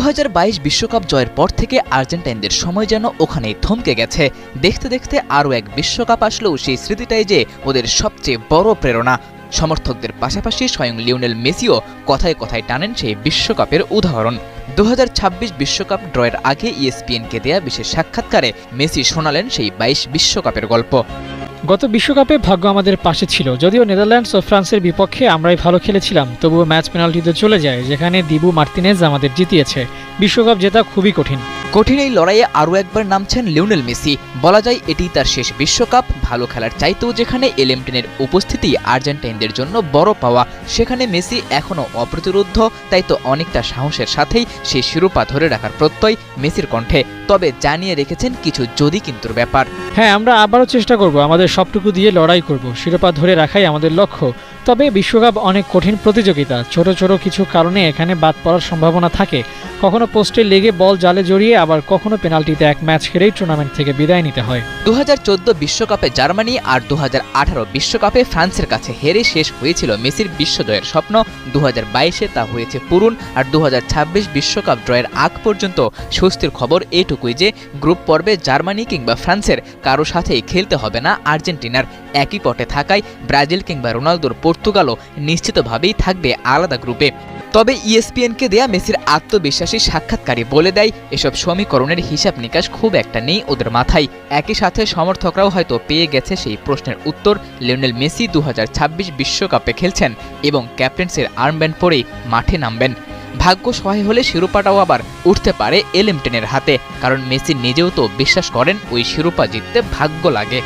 2022 বিশ্বকাপ জয়ের পর থেকে আর্জেন্টাইনদের সময় যেন ওখানেই থমকে গেছে। দেখতে দেখতে আরও এক বিশ্বকাপ আসলেও সেই স্মৃতিটাই যে ওদের সবচেয়ে বড় প্রেরণা। সমর্থকদের পাশাপাশি স্বয়ং লিওনেল মেসিও কথায় কথায় টানেন সেই বিশ্বকাপের উদাহরণ। 2026 বিশ্বকাপ ড্রয়ের আগে ESPN-কে দেয়া বিশেষ সাক্ষাৎকারে মেসি শোনালেন সেই 22 বিশ্বকাপের গল্প। গত বিশ্বকাপে ভাগ্য আমাদের পাশে ছিল। যদিও নেদারল্যান্ডস ও ফ্রান্সের বিপক্ষে আমরাই ভালো খেলেছিলাম, তবুও ম্যাচ পেনাল্টিতে চলে যায়, যেখানে দিবু মার্তিনেজ আমাদের জিতিয়েছে। বিশ্বকাপ জেতা খুবই কঠিন। এই লড়াইয়ে আরও একবার নামছেন লিওনেল মেসি। বলা যায় এটি তার শেষ বিশ্বকাপ। ভালো খেলার চাইতেও যেখানে এলএমটেনের উপস্থিতি আর্জেন্টাইনদের জন্য বড় পাওয়া, সেখানে মেসি এখনও অপ্রতিরোধ্য। তাই তো অনেকটা সাহসের সাথেই সেই শিরোপা ধরে রাখার প্রত্যয় মেসির কণ্ঠে। তবে জানিয়ে রেখেছেন কিছু যদি কিন্তুর ব্যাপার। হ্যাঁ, আমরা আবারও চেষ্টা করব, আমাদের সবটুকু দিয়ে লড়াই করব। শিরোপা ধরে রাখাই আমাদের লক্ষ্য। তবে বিশ্বকাপ অনেক কঠিন প্রতিযোগিতা। ছোট ছোট কিছু কারণে এখানে বাদ পড়ার সম্ভাবনা থাকে। কখনো পোস্টে লেগে বল জালে জড়িয়ে, আবার কখনো পেনাল্টিতে এক ম্যাচ হেরেই টুর্নামেন্ট থেকে বিদায় নিতে হয়। 2014 বিশ্বকাপে জার্মানি আর 2018 বিশ্বকাপে ফ্রান্সের কাছে হেরে শেষ হয়েছিল মেসির বিশ্বজয়ের স্বপ্ন। 2022-এ তা হয়েছে পূরণ। আর 2026 বিশ্বকাপ ড্রয়ের আগ পর্যন্ত স্বস্তির খবর এটুকুই যে গ্রুপ পর্বে জার্মানি কিংবা ফ্রান্সের কারো সাথেই খেলতে হবে না আর্জেন্টিনার। একই পটে থাকায় ব্রাজিল কিংবা রোনালদোর পর্তুগালও নিশ্চিতভাবেই থাকবে আলাদা গ্রুপে। তবে ESPN-কে দেয়া মেসির আত্মবিশ্বাসী সাক্ষাৎকারী বলে দেয় এসব সমীকরণের হিসাব নিকাশ খুব একটা নেই ওদের মাথায়। একই সাথে সমর্থকরাও হয়তো পেয়ে গেছে সেই প্রশ্নের উত্তর। লিওনেল মেসি 2026 বিশ্বকাপে খেলছেন এবং ক্যাপ্টেন্সির আর্মব্যান্ড পরেই মাঠে নামবেন। ভাগ্য সহায় হলে শিরোপাটাও আবার উঠতে পারে এলএমটেনের হাতে, কারণ মেসি নিজেও তো বিশ্বাস করেন ওই শিরোপা জিততে ভাগ্য লাগে।